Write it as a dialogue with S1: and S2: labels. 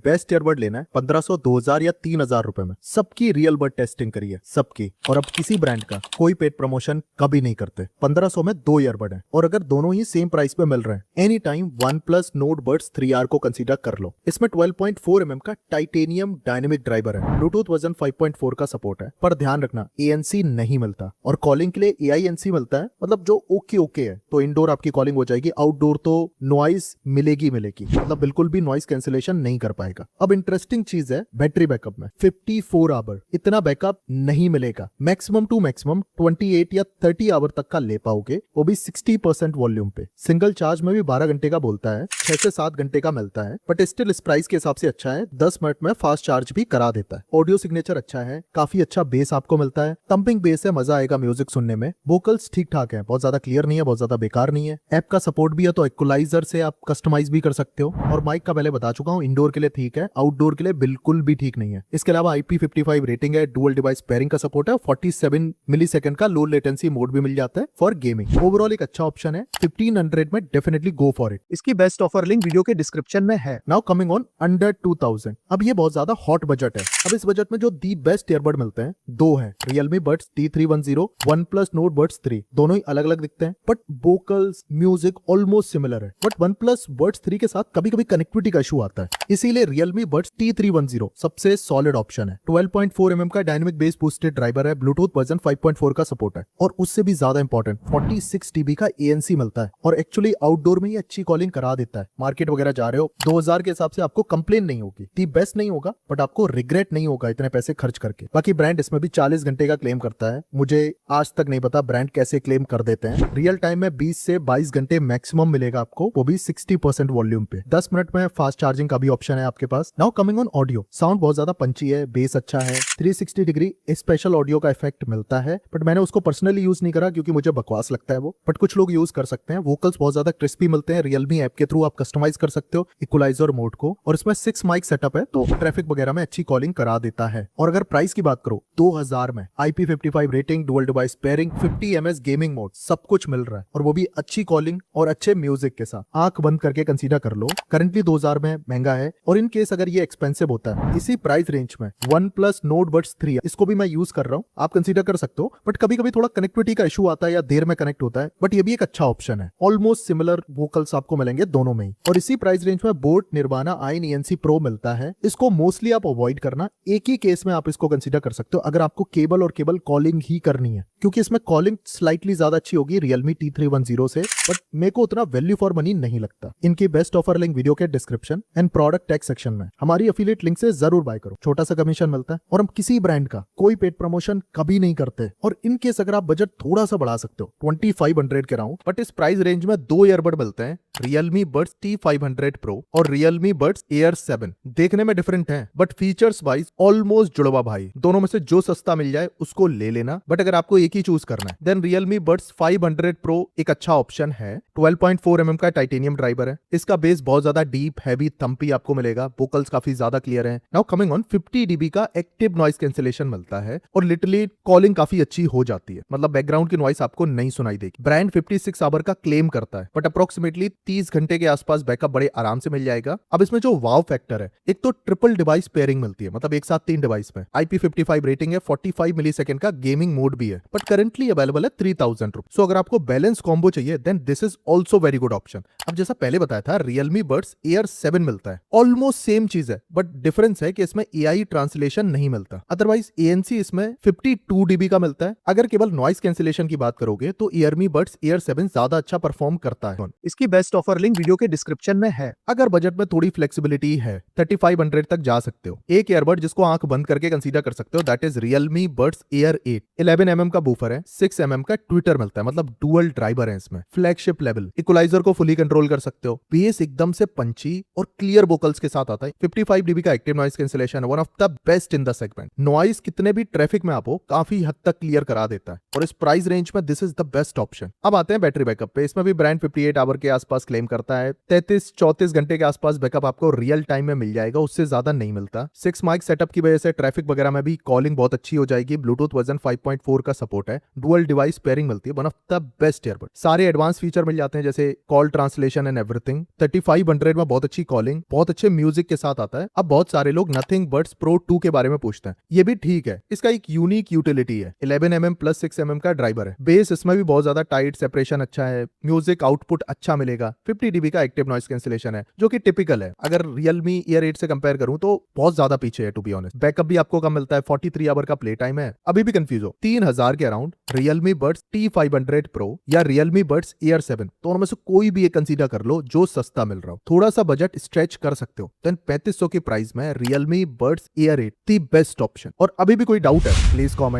S1: Best earbud लेना है 1500, 2000 या 3000 रुपए में, सबकी रियल बड टेस्टिंग करी है सबकी। और अब किसी ब्रांड का कोई पेड प्रमोशन कभी नहीं करते। 1500 में 2 ईयरबड है और अगर दोनों ही सेम प्राइस पे मिल रहे हैं, any time OnePlus Nord Buds 3R को कंसीडर कर लो। इसमें 12.4 mm का टाइटेनियम डायनेमिक ड्राइवर है, ब्लूटूथ वर्जन 5.4 का सपोर्ट है, पर ध्यान रखना ANC नहीं मिलता और कॉलिंग के लिए AINC मिलता है, मतलब जो ओके है। तो इंडोर आपकी कॉलिंग हो जाएगी, आउटडोर तो नॉइज मिलेगी, मतलब बिल्कुल भी नॉइज कैंसिलेशन नहीं कर पाएगा। अब इंटरेस्टिंग चीज है बैटरी बैकअप में 54 आवर, इतना बैकअप नहीं मिलेगा। मैक्सिमम टू मैक्सिमम 28 या 30 आवर तक का ले पाओगे, वो भी 60% वॉल्यूम पे। सिंगल चार्ज में भी 12 घंटे का बोलता है, 6 से 7 घंटे का मिलता है, बट स्टिल इस प्राइस के हिसाब से अच्छा है। 10 मिनट में फास्ट चार्ज भी करा देता है। ऑडियो सिग्नेचर अच्छा है, काफी अच्छा बेस आपको मिलता है, थंपिंग बेस है, मजा आएगा म्यूजिक सुनने में। वोकल्स ठीक ठाक है, बहुत ज्यादा क्लियर नहीं है, बहुत ज्यादा बेकार नहीं है। ऐप का सपोर्ट भी है, तो इक्वलाइजर से आप कस्टमाइज भी कर सकते हो। और माइक का पहले बता चुका हूँ, इंडोर के लिए ठीक है, आउटडोर के लिए बिल्कुल भी ठीक नहीं है। इसके अलावा IP55 रेटिंग है, डुअल डिवाइस पेयरिंग का सपोर्ट है, 47 मिलीसेकंड का लो लेटेंसी मोड भी मिल जाता है फॉर गेमिंग। ओवरऑल एक अच्छा ऑप्शन है। 1500 में डेफिनेटली गो फॉर इट। इसकी बेस्ट ऑफर लिंक वीडियो के डिस्क्रिप्शन में है। Now coming on under 2000। अब ये बहुत ज्यादा हॉट बजट है। अब इस बजट में जो दी बेस्ट ईयरबड मिलते हैं, दो है, Realme Buds T310, OnePlus Nord Buds 3। दोनों ही अलग अलग दिखते हैं, but vocals music almost similar है। बट OnePlus Buds 3 के साथ कभी कभी कनेक्टिविटी का इशू आता है, इसीलिए Realme Buds T310 सबसे सॉलिड ऑप्शन है। 12.4 mm का डायनेमिक बेस बूस्टेड ड्राइवर है, ब्लूटूथ वर्जन 5.4 का सपोर्ट है, और उससे भी ज्यादा इंपॉर्टेंट 46 dB का ANC मिलता है, और एक्चुअली आउटडोर में ही अच्छी कॉलिंग करा देता है। मार्केट वगैरह जा रहे हो 2000 के हिसाब से आपको कंप्लेन नहीं होगी, दी बेस्ट नहीं होगा, बट आपको रिग्रेट नहीं होगा इतने पैसे खर्च करके। बाकी ब्रांड इसमें भी 40 घंटे का क्लेम करता है। मुझे आज तक नहीं पता ब्रांड कैसे क्लेम कर देते हैं। रियल टाइम में 20 से 22 घंटे मैक्सिमम मिलेगा आपको, वो भी 60% वॉल्यूम पे। 10 मिनट में फास्ट चार्जिंग का भी ऑप्शन है आपके पास। Now coming on audio, sound बहुत ज्यादा पंची है, बेस अच्छा है, 360 डिग्री स्पेशल ऑडियो का इफेक्ट मिलता है, बट मैंने उसको पर्सनली यूज नहीं करा क्योंकि मुझे बकवास लगता है वो, बट कुछ लोग यूज कर सकते हैं। वोकल्स बहुत ज्यादा क्रिस्पी मिलते हैं, Realme ऐप के थ्रू आप कस्टमाइज कर सकते हो इक्वलाइजर मोड को, और इसमें 6 माइक सेटअप है, तो ट्रैफिक वगैरह में अच्छी कॉलिंग करा देता है। और अगर प्राइस की बात करो, 2000 में IP55 rating, dual device pairing, 50 ms gaming mode, सब कुछ मिल रहा है, और वो भी अच्छी कॉलिंग और अच्छे म्यूजिक के साथ। आंख बंद करके कंसीडर कर लो। करंटली 2000 में महंगा है, और इन केस अगर ये एक्सपेंसिव होता है इसी प्राइस रेंज में, OnePlus Nord Buds 3 इसको भी मैं यूज कर रहा हूँ, आप कंसीडर कर सकते हो, बट कभी कभी थोड़ा कनेक्टिविटी का इशू आता है या देर में कनेक्ट होता है, बट ये भी एक अच्छा ऑप्शन है। ऑलमोस्ट सिमिलर वोकल्स आपको मिलेंगे दोनों में ही, और इसी प्राइस रेंज में बोट निर्वाणा INENC Pro मिलता है। इसको मोस्टली आप अवॉइड करना, एक ही केस में आप इसको कंसीडर कर सकते हो अगर आपको केबल और केबल कॉलिंग ही करनी है, क्योंकि इसमें कॉलिंग स्लाइटली ज्यादा अच्छी होगी Realme T310 से, बट मेरे को उतना वैल्यू फॉर मनी नहीं लगता। इनकी बेस्ट ऑफर लिंक वीडियो के description and product tag section में। हमारी अफिलिएट लिंक से जरूर बाय करो, छोटा सा कमीशन मिलता है, और हम किसी ब्रांड का कोई पेड प्रमोशन कभी नहीं करते। और इन केस अगर आप बजट थोड़ा सा बढ़ा सकते हो 2500 के राउंड, बट इस प्राइस रेंज में 2 ईयरबड मिलते हैं, Realme Buds T500 Pro और Realme Buds Air 7। देखने में डिफरेंट है, बट फीचर्स वाइज ऑलमोस्ट जुड़वा भाई। दोनों में से जो सस्ता मिल जाए उसको ले लेना, बट अगर आपको एक ही चूज करना है, देन Realme Buds 500 Pro एक अच्छा ऑप्शन है। 12.4 mm का टाइटेनियम ड्राइवर है, इसका बेस बहुत ज्यादा डीप हैवी थम्पी आपको मिलेगा, वोकल्स काफी ज्यादा क्लियर है। नाउ कमिंग ऑन 50 dB का एक्टिव नॉइस कैंसिलेशन मिलता है, और लिटरली कॉलिंग काफी अच्छी हो जाती है, मतलब बैकग्राउंड की नॉइस आपको नहीं सुनाई देगी। ब्रांड 56 आवर का क्लेम करता है, बट अप्रोक्सीमेटली 30 घंटे के आसपास बैकअप बड़े आराम से मिल जाएगा। अब इसमें जो वाव फैक्टर है, एक तो ट्रिपल डिवाइस पेयरिंग मिलती है, मतलब एक साथ 3 डिवाइस में। IP55 रेटिंग है, 45 मिलीसेकंड का गेमिंग मोड भी है, बट करंटली अवेलेबल है 3000 रुपए। सो अगर आपको बैलेंस कॉम्बो चाहिए, then this is also very good option. अब जैसा पहले बताया था, Realme Buds Air 7 मिलता है, ऑलमोस्ट सेम चीज है, बट डिफरेंस है कि इसमें AI ट्रांसलेशन नहीं मिलता। अदरवाइज ANC इसमें 52 dB का मिलता है। अगर केवल नॉइस कैंसिलेशन की बात करोगे तो Realme Buds Air 7 ज्यादा अच्छा परफॉर्म करता है। इसकी बेस्ट ऑफर लिंक वीडियो के डिस्क्रिप्शन में है। अगर बजट में थोड़ी फ्लेक्सिबिलिटी है, 3500 तक जा सकते हो। एक ईयरबड जिसको आंख बंद करके कंसीडर कर सकते हो, that is Realme Buds Air 8। 11 mm का बूफर है, 6 mm का ट्विटर मिलता है, मतलब डुअल ड्राइवर है इसमें, फ्लैगशिप लेवल। इक्वलाइजर को फुली कंट्रोल कर सकते हो, बेस एकदम से पंची और क्लियर वोकल्स के साथ आता है। 55 dB का active noise cancellation, one of the best in the segment. Noise कितने भी ट्रैफिक में आप हो, काफी हद तक क्लियर करा देता है, और इस प्राइस रेंज में this is the best option. अब आते हैं बैटरी बैकअप पे। इसमें भी ब्रांड 58 आवर के आसपास क्लेम करता है, 33-34 घंटे के आसपास बैकअप आपको रियल टाइम में मिल जाएगा, उससे ज्यादा नहीं मिलता। 6 माइक सेटअप की वजह से ट्रैफिक वगैरह में भी कॉलिंग बहुत अच्छी हो जाएगी। ब्लूटूथ वर्जन 5.4 का सपोर्ट है, डुअल डिवाइस पेयरिंग मिलती है, one of the best earbud. सारे एडवांस फीचर मिल जाते हैं जैसे कॉल ट्रांसलेशन एंड एवरीथिंग। 3500 में बहुत अच्छी कॉलिंग, बहुत अच्छे म्यूजिक के साथ आता है। अब बहुत सारे लोग नथिंग बड्स प्रो 2 के बारे में पूछते हैं, ये भी ठीक है। इसका एक यूनिक यूटिलिटी है, 11mm प्लस 6mm का ड्राइवर है, बेस इसमें भी बहुत ज्यादा टाइट, सेपरेशन अच्छा है, म्यूजिक आउटपुट अच्छा मिलेगा, 50 dB का एक्टिव नॉइस कैंसिलेशन है जो कि टिपिकल है। अगर Realme Ear 8 से कंपेयर करूं तो बहुत ज्यादा पीछे है टू बी ऑनेस्ट। बैकअप भी आपको कम मिलता है, 43 आवर का प्ले टाइम है। अभी भी कंफ्यूज हो, 3000 के around Realme Buds T500 Pro या Realme Buds Air 7, दोनों में से कोई भी एक कंसीडर कर लो जो सस्ता मिल रहा हो। थोड़ा सा बजट स्ट्रेच कर सकते हो, देन 3500 की प्राइस में Realme Buds Air 8 the best option. और अभी भी कोई डाउट है प्लीज कमेंट।